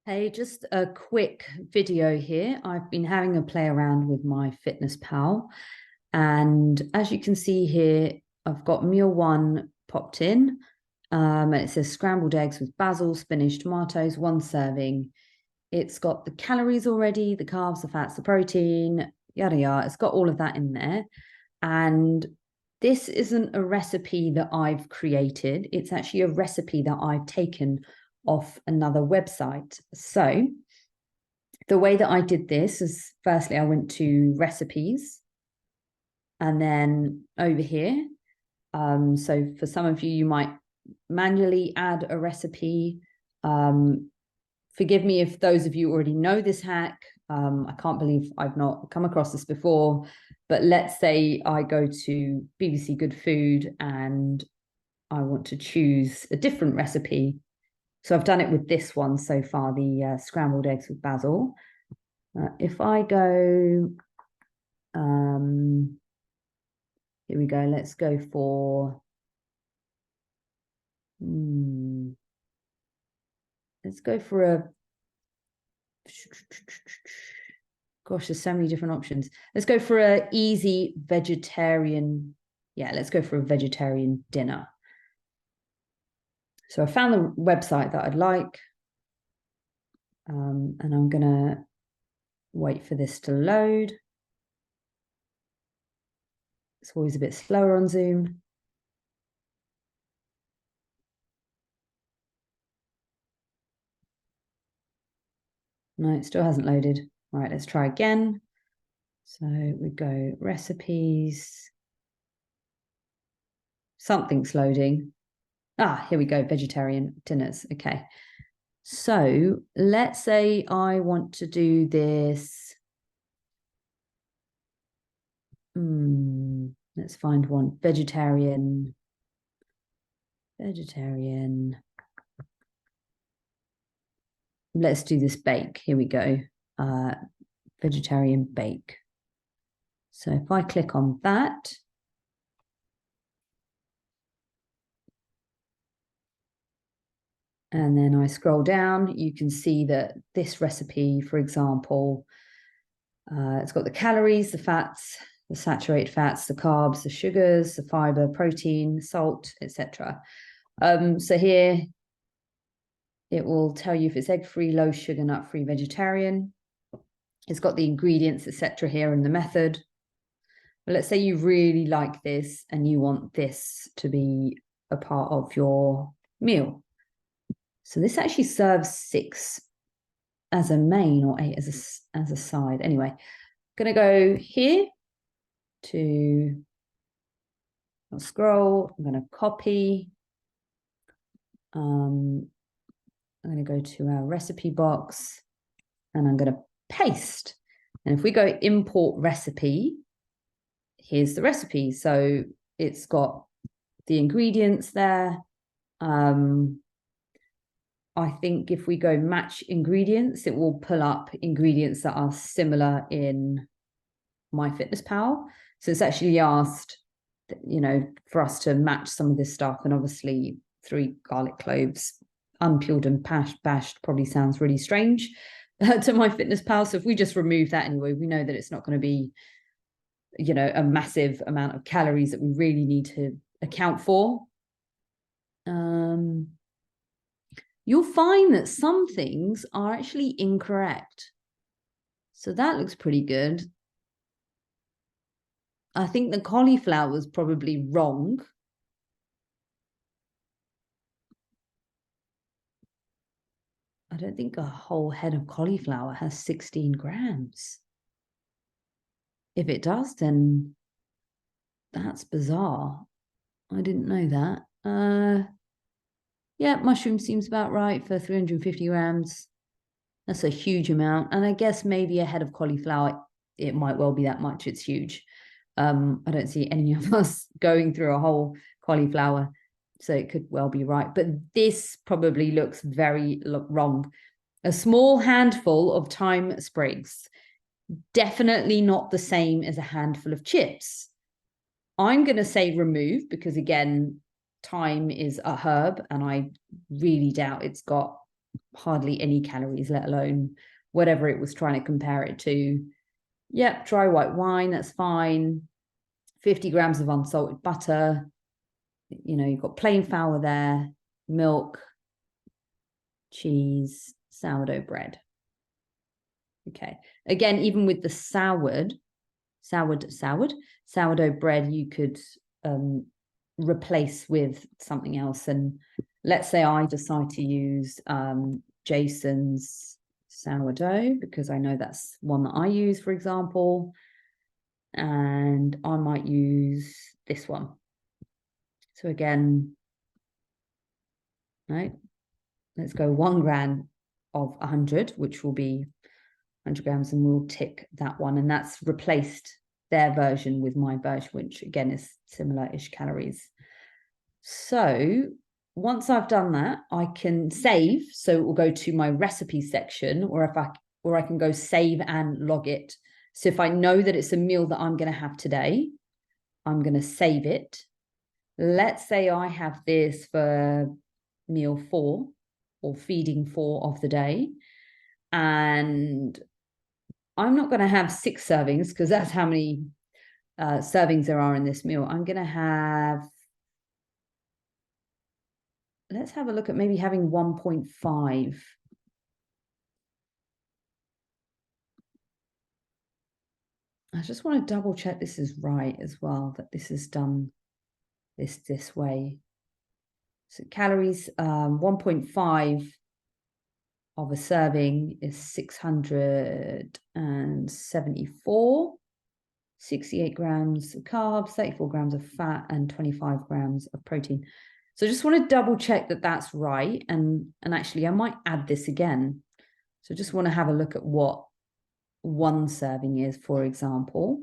Hey, just a quick video here. I've been having a play around with myfitnesspal, and as you can see here, I've got meal one popped in, and it says scrambled eggs with basil, spinach, tomatoes, one serving. It's got the calories already, the carbs, the fats, the protein, yada yada. It's got all of that in there, and this isn't a recipe that I've created. It's actually a recipe that I've taken off another website. So the way that I did this is, firstly, I went to recipes and then over here. So for some of you, you might manually add a recipe. Forgive me if those of you already know this hack. I can't believe I've not come across this before, but let's say I go to BBC Good Food and I want to choose a different recipe. So I've done it with this one so far, the scrambled eggs with basil. If I go, here we go, let's go for, let's go for a, gosh, there's so many different options. Let's go for an easy vegetarian, yeah, let's go for a vegetarian dinner. So I found the website that I'd like, and I'm gonna wait for this to load. It's always a bit slower on Zoom. No, it still hasn't loaded. All right, let's try again. So we go recipes. Something's loading. Ah, here we go, vegetarian dinners. Okay. So let's say I want to do this. Let's find one. Vegetarian. Let's do this bake. Here we go. Vegetarian bake. So if I click on that, and then I scroll down, you can see that this recipe, for example, it's got the calories, the fats, the saturated fats, the carbs, the sugars, the fiber, protein, salt, etc. So here it will tell you if it's egg-free, low sugar, nut-free, vegetarian. It's got the ingredients, etc. here in the method. But let's say you really like this and you want this to be a part of your meal. So this actually serves 6 as a main or 8 as a side. Anyway, I'm going to go here to scroll. I'm going to copy. I'm going to go to our recipe box and I'm going to paste. And if we go import recipe, here's the recipe. So it's got the ingredients there. I think if we go match ingredients, it will pull up ingredients that are similar in myfitnesspal. So it's actually asked, you know, for us to match some of this stuff. And obviously 3 garlic cloves, unpeeled and bashed probably sounds really strange to myfitnesspal. So if we just remove that anyway, we know that it's not going to be, you know, a massive amount of calories that we really need to account for. You'll find that some things are actually incorrect. So that looks pretty good. I think the cauliflower was probably wrong. I don't think a whole head of cauliflower has 16 grams. If it does, then that's bizarre. I didn't know that. Yeah, mushroom seems about right for 350 grams. That's a huge amount. And I guess maybe a head of cauliflower, it might well be that much. It's huge. I don't see any of us going through a whole cauliflower, so it could well be right. But this probably looks very wrong. A small handful of thyme sprigs, definitely not the same as a handful of chips. I'm going to say remove because, again, thyme is a herb and I really doubt it's got hardly any calories, let alone whatever it was trying to compare it to. Yep, dry white wine, that's fine. 50 grams of unsalted butter. You know, you've got plain flour there, milk, cheese, sourdough bread. Okay. Again, even with the sourdough bread, you could replace with something else. And let's say I decide to use Jason's sourdough, because I know that's one that I use, for example. And I might use this one. So again, right, let's go 1 gram of 100, which will be 100 grams, and we'll tick that one. And that's replaced their version with my version, which again is similar-ish calories. So once I've done that, I can save. So it will go to my recipe section, or I can go save and log it. So if I know that it's a meal that I'm going to have today, I'm going to save it. Let's say I have this for meal 4 or feeding 4 of the day, and I'm not going to have 6 servings, because that's how many servings there are in this meal. I'm going to have, let's have a look at maybe having 1.5. I just want to double check this is right as well, that this is done this way. So calories, 1.5 of a serving is 674, 68 grams of carbs, 34 grams of fat, and 25 grams of protein. So I just want to double check that that's right. And actually, I might add this again. So I just want to have a look at what 1 serving is, for example.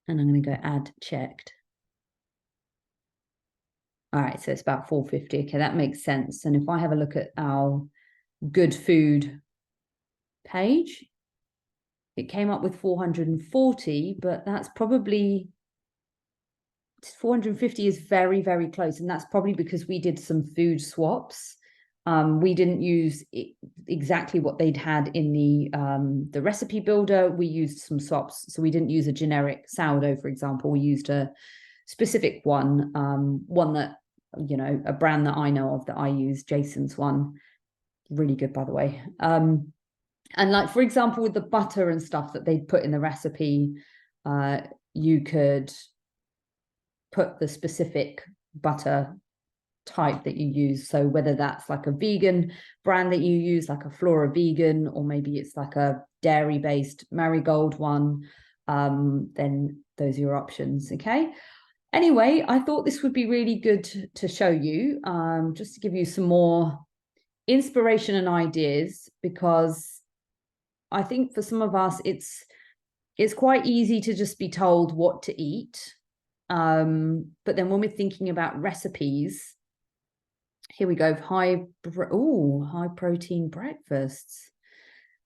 And I'm going to go add checked. All right, so it's about 450. Okay, that makes sense. And if I have a look at our good food page, it came up with 440, but that's probably 450 is very, very close. And that's probably because we did some food swaps. We didn't use exactly what they'd had in the recipe builder. We used some swaps. So we didn't use a generic sourdough, for example. We used a specific one, one that, you know, a brand that I know of that I use, Jason's one. Really good, by the way. And like, for example, with the butter and stuff that they'd put in the recipe, you could put the specific butter type that you use. So whether that's like a vegan brand that you use, like a Flora vegan, or maybe it's like a dairy-based Marigold one, then those are your options. Okay. Anyway, I thought this would be really good to show you, just to give you some more inspiration and ideas, because I think for some of us, it's quite easy to just be told what to eat. But then when we're thinking about recipes, here we go, high protein breakfasts.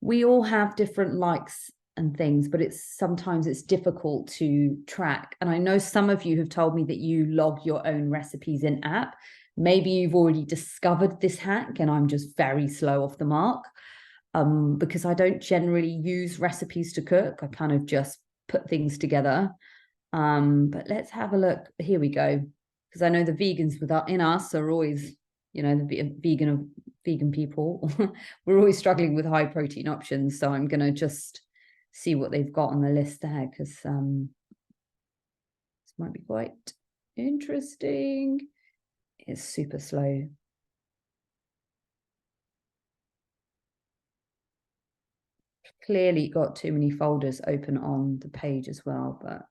We all have different likes and things, but sometimes it's difficult to track. And I know some of you have told me that you log your own recipes in app. Maybe you've already discovered this hack and I'm just very slow off the mark, because I don't generally use recipes to cook. I kind of just put things together. But let's have a look. Here we go. Because I know the vegans in us are always, you know, the vegan people, we're always struggling with high protein options. So I'm going to just see what they've got on the list there, because this might be quite interesting. It's super slow. Clearly got too many folders open on the page as well, but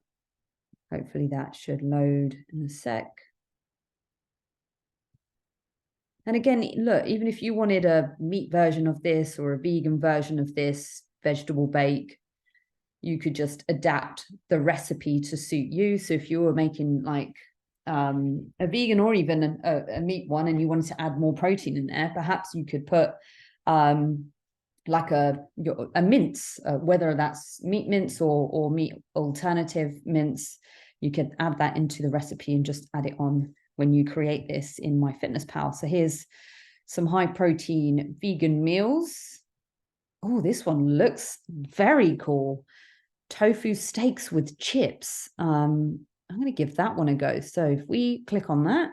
hopefully that should load in a sec. And again, look, even if you wanted a meat version of this or a vegan version of this vegetable bake, you could just adapt the recipe to suit you. So if you were making like a vegan or even a meat one, and you wanted to add more protein in there, perhaps you could put like a mince, whether that's meat mince or meat alternative mince. You could add that into the recipe and just add it on when you create this in MyFitnessPal. So here's some high protein vegan meals. Oh, this one looks very cool. Tofu steaks with chips. I'm going to give that one a go. So if we click on that,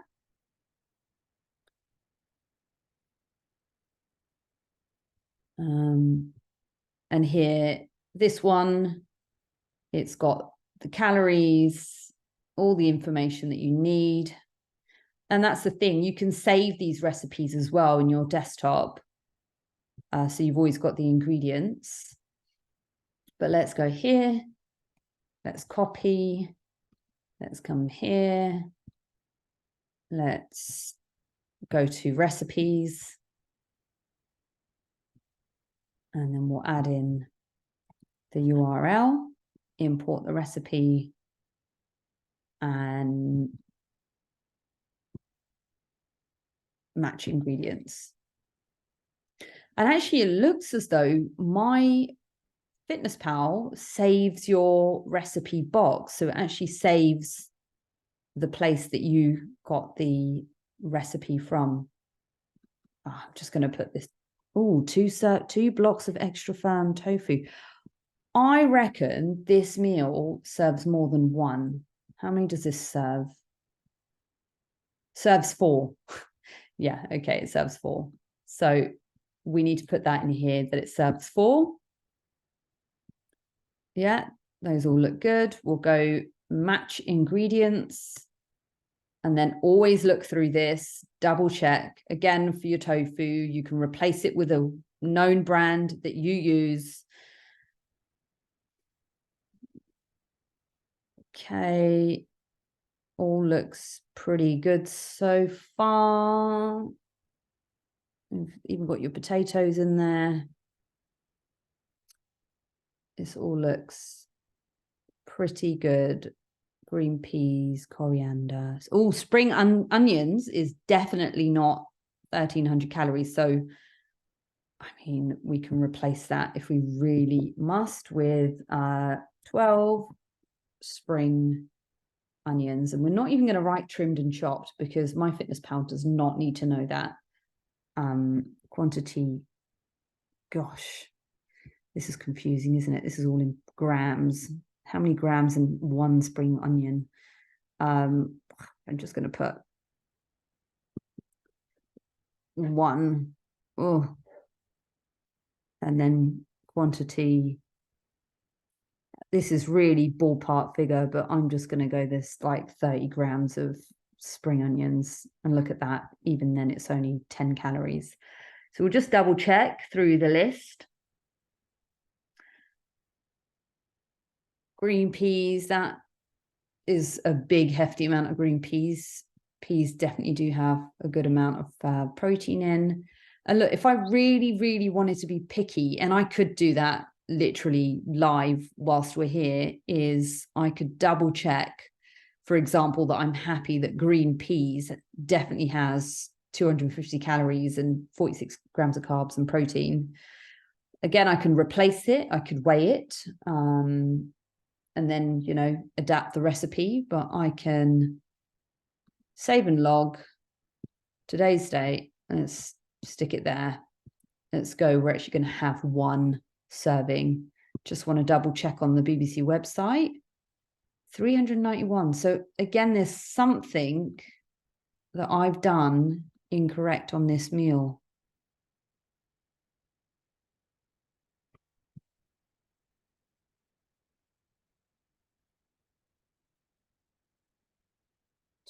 and here, this one, it's got the calories, all the information that you need. And that's the thing, you can save these recipes as well in your desktop. So you've always got the ingredients. But let's go here. Let's copy. Let's come here. Let's go to recipes. And then we'll add in the URL, import the recipe, and match ingredients. And actually, it looks as though MyFitnessPal saves your recipe box. So it actually saves the place that you got the recipe from. Oh, I'm just going to put this. Oh, two blocks of extra firm tofu. I reckon this meal serves more than one. How many does this serve? Serves 4. Yeah, okay, it serves 4. So we need to put that in here, that it serves 4. Yeah, those all look good. We'll go match ingredients. And then always look through this, double check. Again, for your tofu, you can replace it with a known brand that you use. Okay, all looks pretty good so far. You've even got your potatoes in there. This all looks pretty good. Green peas, coriander. Oh, spring onions is definitely not 1,300 calories. So, I mean, we can replace that if we really must with 12 spring onions. And we're not even going to write trimmed and chopped because MyFitnessPal does not need to know that. Quantity, gosh, this is confusing, isn't it? This is all in grams. How many grams in one spring onion? I'm just going to put 1. Oh, and then quantity. This is really ballpark figure, but I'm just going to go this like 30 grams of spring onions, and look at that. Even then, it's only 10 calories. So we'll just double check through the list. Green peas, that is a big, hefty amount of green peas. Peas definitely do have a good amount of protein in. And look, if I really, really wanted to be picky, and I could do that literally live whilst we're here, is I could double check, for example, that I'm happy that green peas definitely has 250 calories and 46 grams of carbs and protein. Again, I can replace it. I could weigh it. And then, you know, adapt the recipe, but I can save and log today's date. Let's stick it there. Let's go. We're actually going to have 1 serving. Just want to double check on the BBC website. 391. So again, there's something that I've done incorrect on this meal.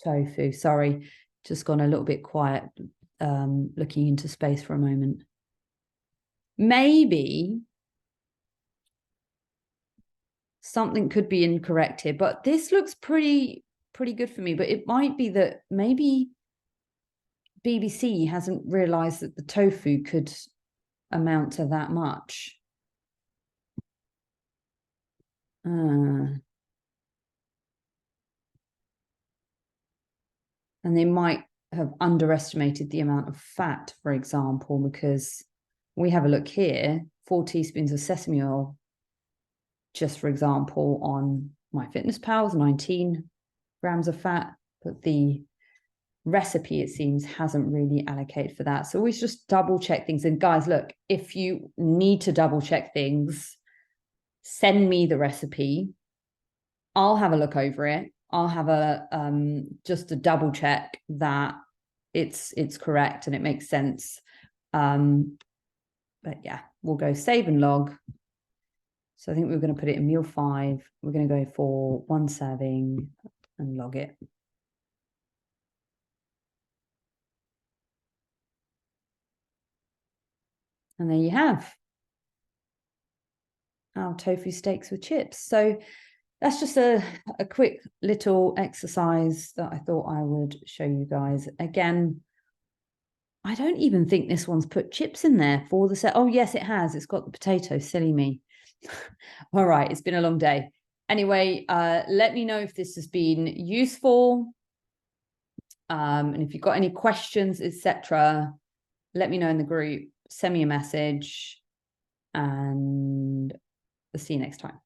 Tofu, sorry, just gone a little bit quiet, looking into space for a moment. Maybe something could be incorrect here, but this looks pretty good for me. But it might be that maybe BBC hasn't realized that the tofu could amount to that much. And they might have underestimated the amount of fat, for example, because we have a look here, 4 teaspoons of sesame oil, just for example, on MyFitnessPal's 19 grams of fat, but the recipe, it seems, hasn't really allocated for that. So always just double check things. And guys, look, if you need to double check things, send me the recipe. I'll have a look over it. I'll have a just a double check that it's correct and it makes sense. But yeah, we'll go save and log. So I think we're going to put it in meal 5. We're going to go for 1 serving and log it. And there you have our tofu steaks with chips. So that's just a quick little exercise that I thought I would show you guys. Again, I don't even think this one's put chips in there for the set. Oh, yes, it has. It's got the potato. Silly me. All right, it's been a long day. Anyway, let me know if this has been useful. And if you've got any questions, etc., let me know in the group. Send me a message. And I'll see you next time.